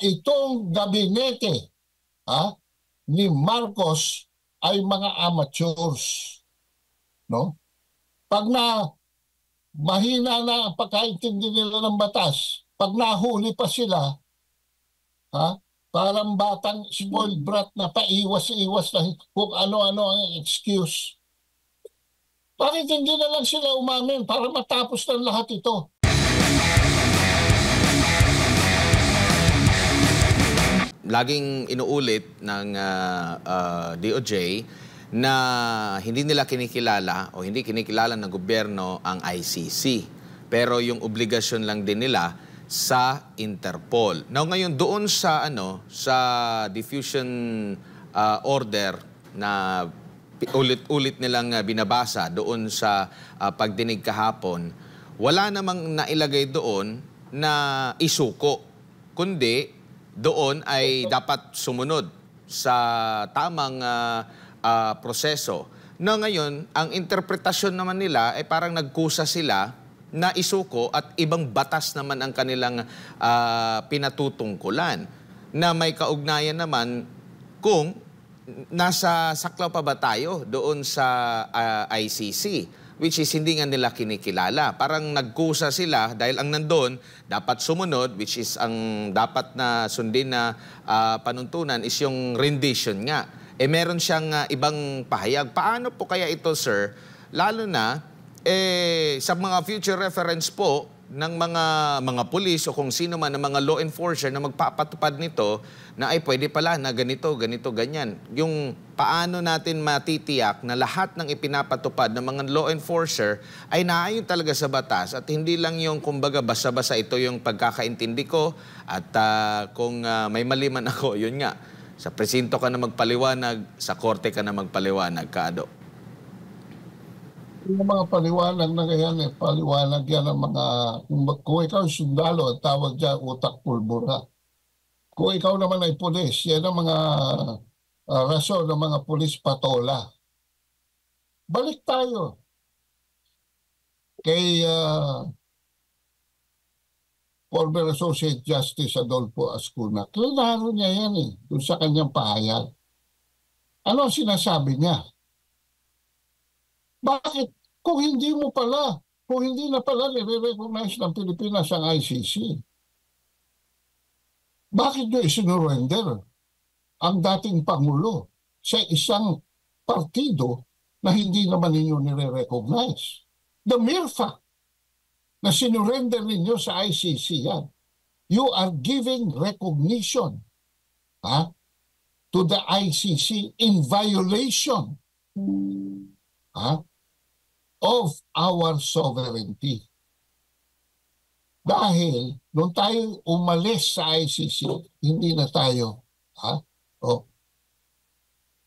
itong gabinete ni Marcos ay mga amateurs, no? Pag mahina na ang pagkaintindi nila ng batas, pag nahuli pa sila, parang batang spoiled brat na paiwas-iwas na kung ano-ano ang excuse. Bakit hindi na lang sila umamin para matapos ng lahat ito? Laging inuulit ng DOJ na hindi nila kinikilala o hindi kinikilala ng gobyerno ang ICC. Pero yung obligasyon lang din nila sa Interpol. Now ngayon doon sa sa diffusion order na ulit-ulit nilang binabasa doon sa pagdinig kahapon, wala namang nailagay doon na isuko, kundi doon ay dapat sumunod sa tamang proseso. Na ngayon, ang interpretasyon naman nila ay parang nagkusa sila na isuko at ibang batas naman ang kanilang pinatutungkulan. Na may kaugnayan naman kung nasa saklaw pa ba tayo doon sa ICC, which is hindi nga nila kinikilala. Parang nagkusa sila dahil ang nandun dapat sumunod, which is ang dapat na sundin na panuntunan is yung rendition nga. Meron siyang ibang pahayag. Paano po kaya ito, sir? Lalo na sa mga future reference po ng mga pulis o kung sino man ng mga law enforcer na magpapatupad nito na ay pwede pala na ganito, ganyan. Yung paano natin matitiyak na lahat ng ipinapatupad ng mga law enforcer ay naayon talaga sa batas at hindi lang yung kumbaga basa-basa ito yung pagkakaintindi ko at kung may mali man ako, yun nga. Sa presinto ka na magpaliwanag, sa korte ka na magpaliwanag, Kaado. Yung mga paliwanag na ganyan, paliwanag yan ng mga, kung ikaw sundalo, ang tawag dyan, utak pulbura. Kung ikaw naman ay pulis, yan ang mga rason ng mga pulis patola. Balik tayo kay former Associate Justice Adolfo Ascuna. Klaro niya yan doon sa kanyang pahayag. Ano ang sinasabi niya? Bakit? Kung hindi na pala nire-recognize ng Pilipinas ang ICC, bakit nyo isinurrender ang dating Pangulo sa isang partido na hindi naman ninyo nire-recognize? The mere fact na sinurrender ninyo sa ICC yan, you are giving recognition to the ICC in violation of our sovereignty. Dahil nung tayo umalis sa ICC, hindi na tayo,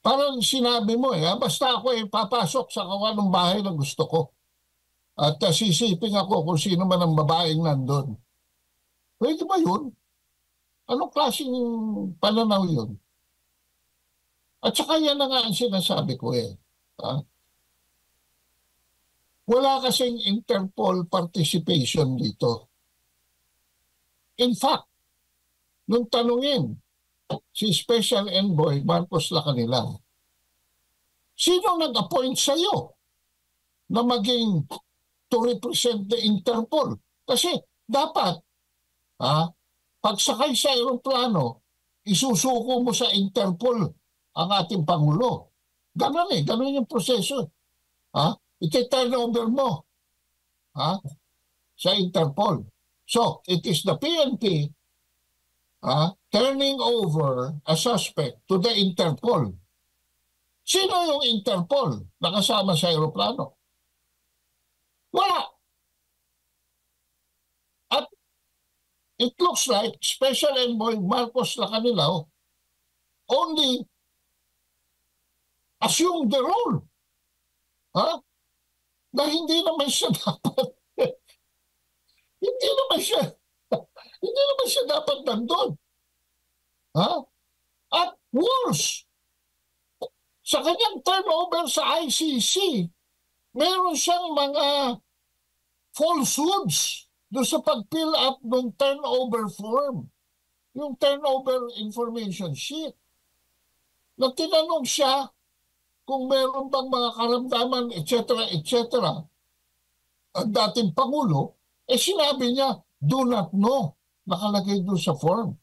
parang sinabi mo basta ako papasok sa kawanong bahay na gusto ko. At sisiping ako kung sino man ang babaeng nandun. Pwede ba yun? Anong klaseng pananaw yun? At saka yan na nga ang sinasabi ko Wala kasing Interpol participation dito. In fact, nung tanungin si Special Envoy Marcos Lacanila, sino nag-appoint sa'yo na maging to represent the Interpol? Kasi dapat, pagsakay sa aeroplano, isusuko mo sa Interpol ang ating Pangulo. Ganon yung proseso. Iti-turnover mo sa Interpol. So, it is the PNP turning over a suspect to the Interpol. Sino yung Interpol nakasama sa aeroplano? Wala. At it looks like Special Envoy Marcos Lacanilao only assumed the role. Na hindi naman siya dapat hindi naman siya dapat nandun. At worse, sa kanyang turnover sa ICC, meron siyang mga falsehoods doon sa pag-fill up ng turnover form. yung turnover information sheet. Na tinanong siya kung meron bang mga karamdaman, etc., etc., ang dating Pangulo, sinabi niya, do not know, nakalagay doon sa form.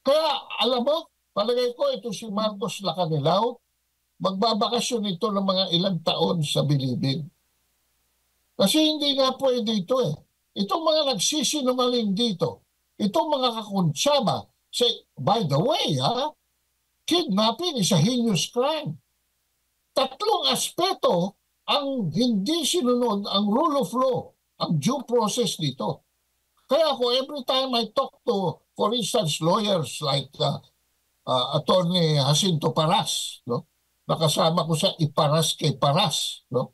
Kaya, alam mo, palagay ko ito si Marcos Lacanilao, magbabakasyon ito ng mga ilang taon sa Bilibid. Kasi hindi nga pwede ito eh. Itong mga nagsisinungaling dito, itong mga kakuntsaba, say, by the way, kidnapping is a heinous crime. Tatlong aspeto ang hindi sinunod ang rule of law, ang due process dito. Kaya ako, every time I talk to, for instance, lawyers like Attorney Jacinto Paras, no? Nakasama ko sa Iparas kay Paras, no?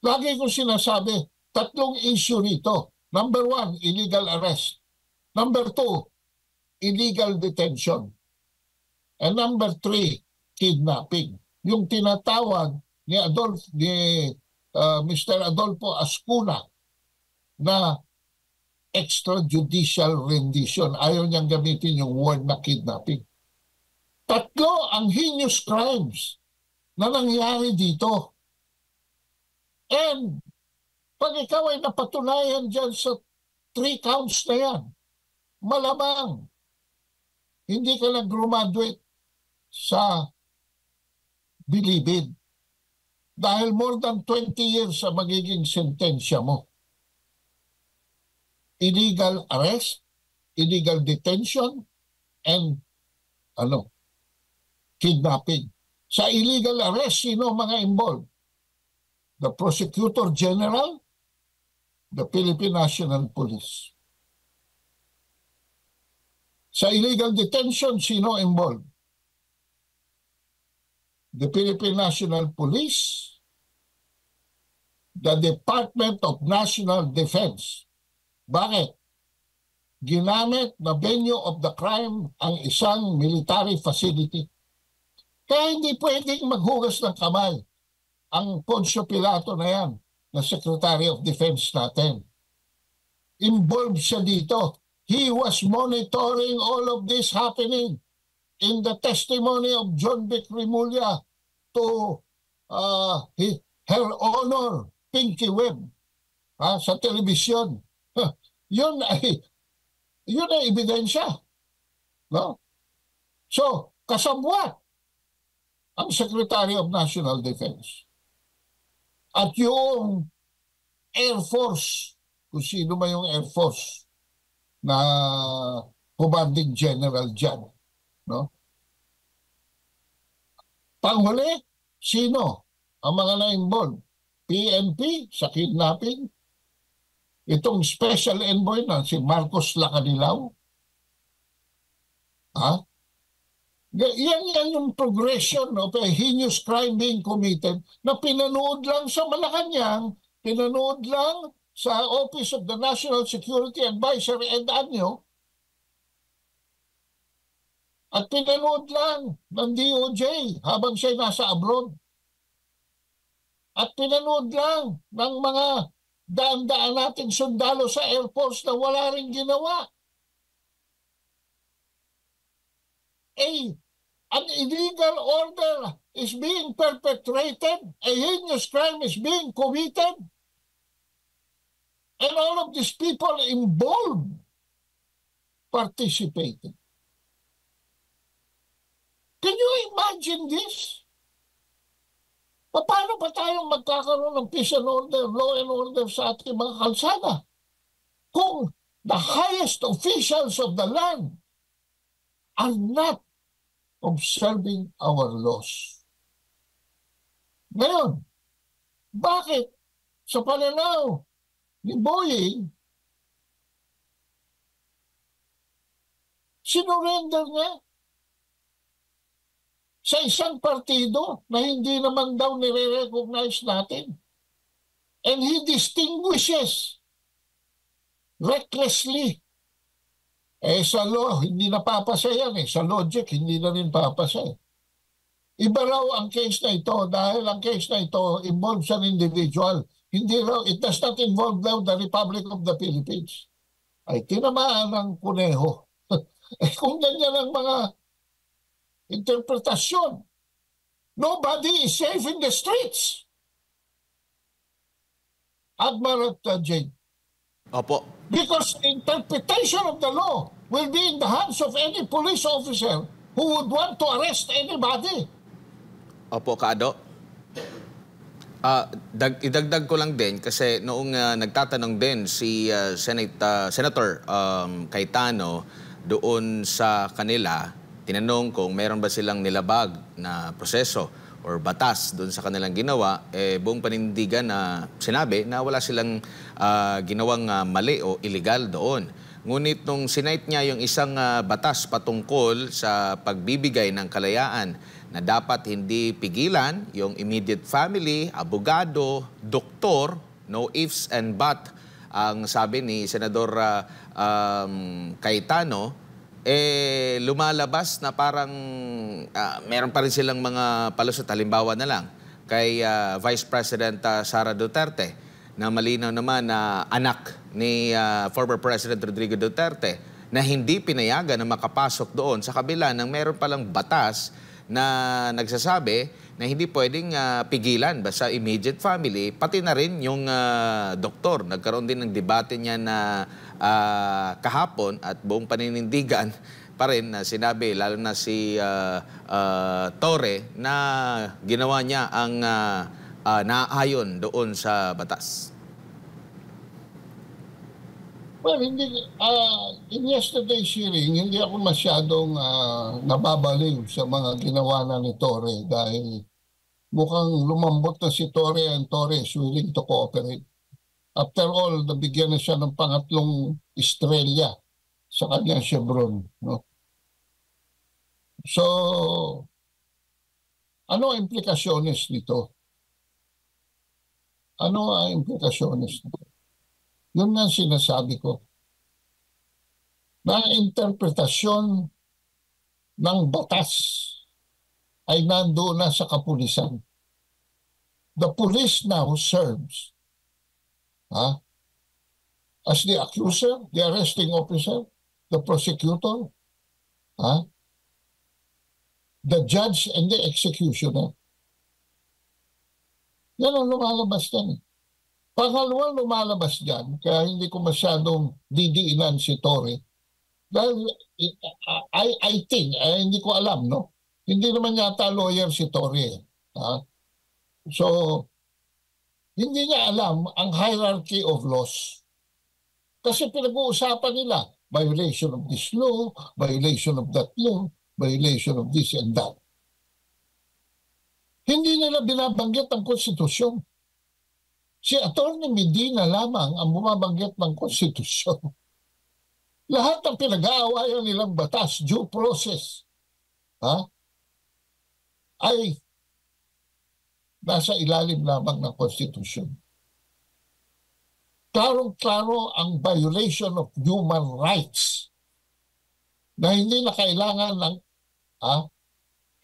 Lagi kong sinasabi, tatlong issue rito. Number 1, illegal arrest. Number 2, illegal detention. And number 3, kidnapping. Yung tinatawag ni Mr. Adolfo Ascuna na extrajudicial rendition. Ayaw niyang gamitin yung word na kidnapping. Tatlo ang heinous crimes na nangyari dito. And pag ikaw ay napatunayan dyan sa 3 counts na yan, malamang hindi ka nag-graduate sa Bilibid. Dahil more than 20 years sa magiging sentensya mo. Illegal arrest, illegal detention, and kidnapping. Sa illegal arrest, sino mga involved? The Prosecutor General, the Philippine National Police. Sa illegal detention, sino involved? The Philippine National Police, the Department of National Defense. Bakit? Ginamit na venue of the crime ang isang military facility. Kaya hindi pwedeng maghugas ng kamay ang Poncio Pilato na yan, na Secretary of Defense natin. Involved siya dito. He was monitoring all of this happening. In the testimony of John Vic Rimulya to Her Honor Pinky Webb sa telebisyon. Yun ay ebidensya. No? So, kasabwat ang Secretary of National Defense. At yung Air Force, kung sino man yung Air Force na commanding general dyan. No? Panghuli, sino ang mga na-involved? PNP sa kidnapping, itong special envoy na si Marcos Lacanilao. Yan yung progression of a heinous crime being committed na pinanood lang sa Malacanang, pinanood lang sa Office of the National Security Advisor Ed Anyo, at pinanood lang ng DOJ habang siya nasa abroad. At pinanood lang ng mga daan-daan nating sundalo sa Air Force na wala rin ginawa. An illegal order is being perpetrated, a heinous crime is being committed, and all of these people involved participated. Can you imagine this? Paano ba tayong magkakaroon ng peace and order, law and order sa ating mga kalsada? Kung the highest officials of the land are not observing our laws. Ngayon, bakit sa pananaw ni Boying, sinurrender niya sa isang partido na hindi naman daw nire-recognize natin. And he distinguishes recklessly. Sa law, hindi napapasa yan Sa logic, hindi na rin papasa Iba raw ang case na ito dahil ang case na ito involves an individual. Hindi raw, it does not involve daw the Republic of the Philippines. Ay tinamaan ng kuneho. Eh kung ganyan ang mga interpretasyon, nobody is safe in the streets. Admiral Jane. Opo. Because the interpretation of the law will be in the hands of any police officer who would want to arrest anybody. Opo, Kado. Idagdag ko lang din kasi noong nagtatanong din si Senator Cayetano doon sa kanila, tinanong kung meron ba silang nilabag na proseso or batas doon sa kanilang ginawa, buong panindigan na sinabi na wala silang ginawang mali o illegal doon. Ngunit nung sinight niya yung isang batas patungkol sa pagbibigay ng kalayaan na dapat hindi pigilan yung immediate family, abogado, doktor, no ifs and but, ang sabi ni Senador Cayetano, lumalabas na parang meron pa rin silang mga palusot. Halimbawa na lang kay Vice President Sara Duterte, na malinaw naman na anak ni former President Rodrigo Duterte na hindi pinayagan na makapasok doon sa kabila ng meron palang batas na nagsasabi na hindi pwedeng pigilan basta immediate family, pati na rin yung doktor. Nagkaroon din ng debate niya na kahapon at buong paninindigan pa rin na sinabi, lalo na si Torre, na ginawa niya ang naayon doon sa batas. Well, hindi, in yesterday's hearing, hindi ako masyadong nababaliw sa mga ginawa na ni Torre dahil mukhang lumambot na si Torre and Torre is willing to cooperate. After all, nabigyan na siya ng pangatlong estrella sa kanyang Chevron. No? So, ano ang implikasyones nito? Ano ang implikasyones nito? Yun nga sinasabi ko. Na interpretasyon ng batas ay nandoon na sa kapulisan. The police now serves as the accuser, the arresting officer, the prosecutor, the judge, and the executioner. Yan ang lumalabas yan. Pangalawang lumalabas dyan, kaya hindi ko masyadong didiinan si Torre. Dahil I think, hindi ko alam, no? Hindi naman yata lawyer si Torre. So, hindi niya alam ang hierarchy of laws. Kasi pinag-uusapan nila, violation of this law, violation of that law, violation of this and that. Hindi nila binabanggit ang konstitusyon. Si Atty. Medina lamang ang bumabanggit ng konstitusyon. Lahat ng pinag-aawayan nilang batas, due process, ay nasa ilalim lamang ng konstitusyon. Klarong-klaro ang violation of human rights na hindi na kailangan ng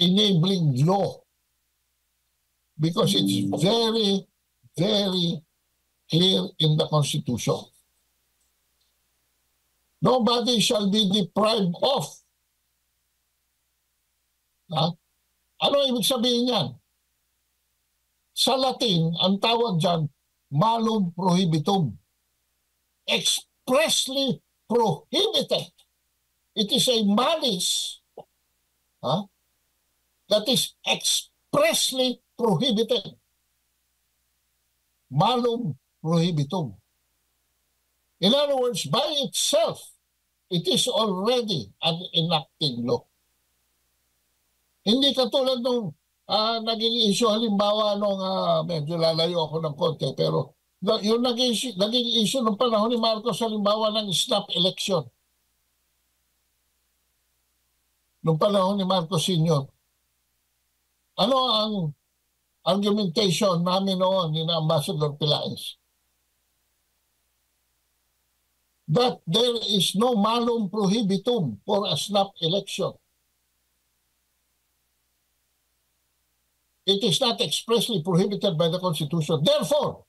enabling law because it's very, very clear in the Constitution. Nobody shall be deprived of. Ano ibig sabihin yan? Sa Latin, ang tawag dyan, malum prohibitum. Expressly prohibited. It is a malice that is expressly prohibited. Malum prohibitum. In other words, by itself, it is already an enacting law. Hindi katulad nung naging issue, halimbawa nung medyo lalayo ako ng konti, pero yung naging issue nung panahon ni Marcos, halimbawa ng snap election. Nung panahon ni Marcos Sr., ano ang argumentation namin noon ni Ambassador Pelaez? That there is no malum prohibitum for a snap election. It is not expressly prohibited by the Constitution. Therefore,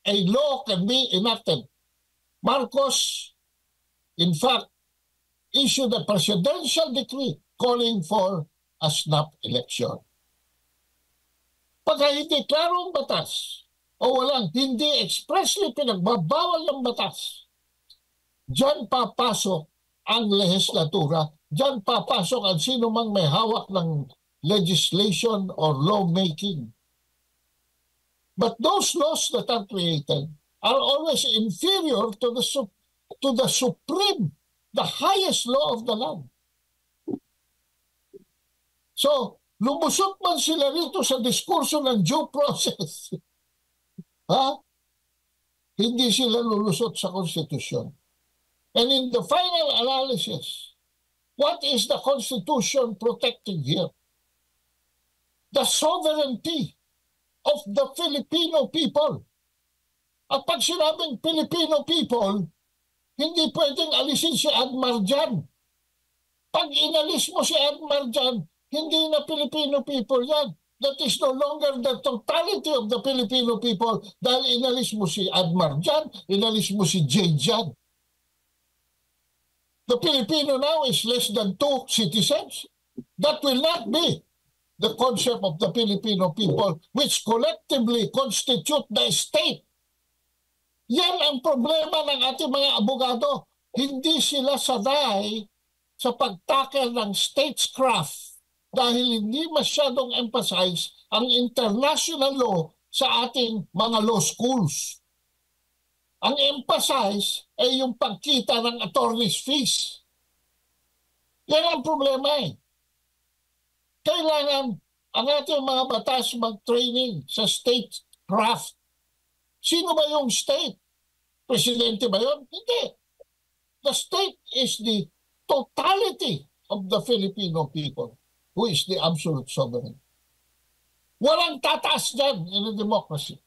a law can be enacted. Marcos, in fact, issued a presidential decree calling for a snap election. Pagka hindi klaro ang batas o walang hindi expressly pinagbabawal ng batas, diyan papasok ang legislatura, diyan papasok ang sino mang may hawak ng legislation or lawmaking. But those laws that are created are always inferior to the supreme, the highest law of the land. So, lumusot man sila rito sa diskurso ng due process, hindi sila lulusot sa konstitusyon. And in the final analysis, what is the Constitution protecting here? The sovereignty of the Filipino people. At pag sinabing Filipino people, hindi pwedeng alisin si Admar dyan. Pag inalis mo si Admar dyan, hindi na Filipino people yan. That is no longer the totality of the Filipino people dahil inalis mo si Admar dyan, inalis mo si Jay dyan. The Filipino now is less than 2 citizens. That will not be the concept of the Filipino people which collectively constitute the state. Yan ang problema ng ating mga abogado. Hindi sila sanay sa pagtackle ng statecraft dahil hindi masyadong emphasize ang international law sa ating mga law schools. Ang emphasize ay yung pagkita ng attorney's fees. Yan ang problema eh. Kailangan ang ating mga batas mag-training sa statecraft. Sino ba yung state? Presidente ba yun? Hindi. The state is the totality of the Filipino people who is the absolute sovereign. Walang tataas dyan in a democracy.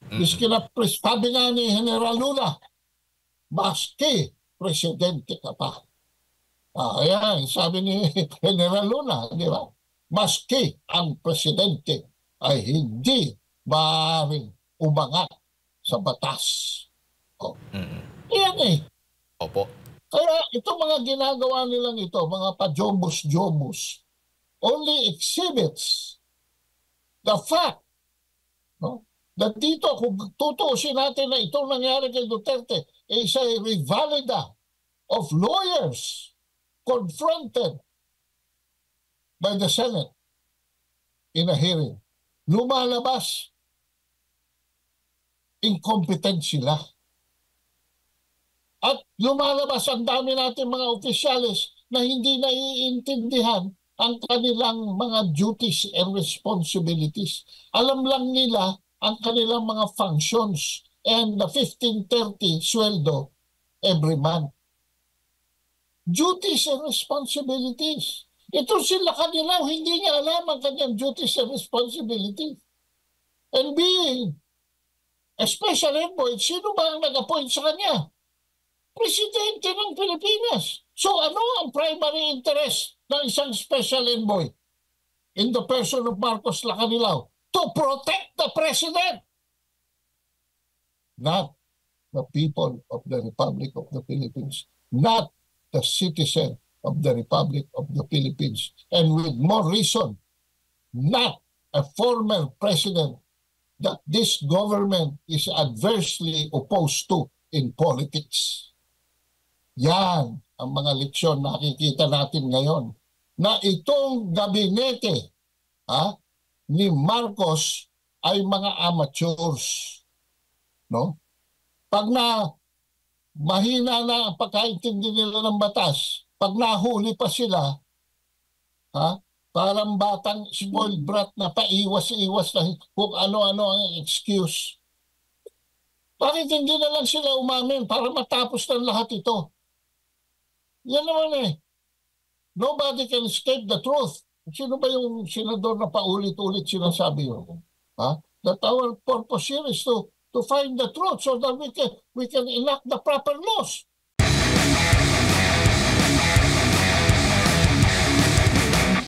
Sabi nga ni General Luna, maski presidente ka pa. Ayan, sabi ni General Luna, di ba? Maski ang presidente ay hindi maaaring umangat sa batas. Yan eh. Opo. Kaya itong mga ginagawa nilang ito, mga pajobos-jobos, only exhibits the fact, no? That dito, kung tutuusin natin na itong nangyari kay Duterte, is a revalida of lawyers confronted by the Senate in a hearing. Lumalabas, incompetent sila. At lumalabas ang dami natin mga opisyalis na hindi naiintindihan ang kanilang mga duties and responsibilities. Alam lang nila ang kanilang mga functions and the 1530 sweldo every month. Duties and responsibilities. Ito sila kanila, hindi niya alam ang kanyang duties and responsibilities. And being a special envoy, sino ba ang nag-appoint sa kanya? Presidente ng Pilipinas. So ano ang primary interest ng isang special envoy in the person of Marcos Lacanilao? To protect the president, not the people of the Republic of the Philippines, not the citizen of the Republic of the Philippines, and with more reason, not a former president that this government is adversely opposed to in politics. Yan ang mga leksyon na nakikita natin ngayon, na itong gabinete, ni Marcos ay mga amateurs, no? Pag mahina na ang pagkaintindi nila ng batas, pag nahuli pa sila, parang batang spoiled brat na paiwas-iwas na kung ano-ano ang excuse. Bakit hindi na lang sila umamin para matapos ng lahat ito? Yan naman eh. Nobody can escape the truth. Sino ba yung senador na paulit-ulit sinasabi yun? That our purpose here is to find the truth so that we can enact the proper laws.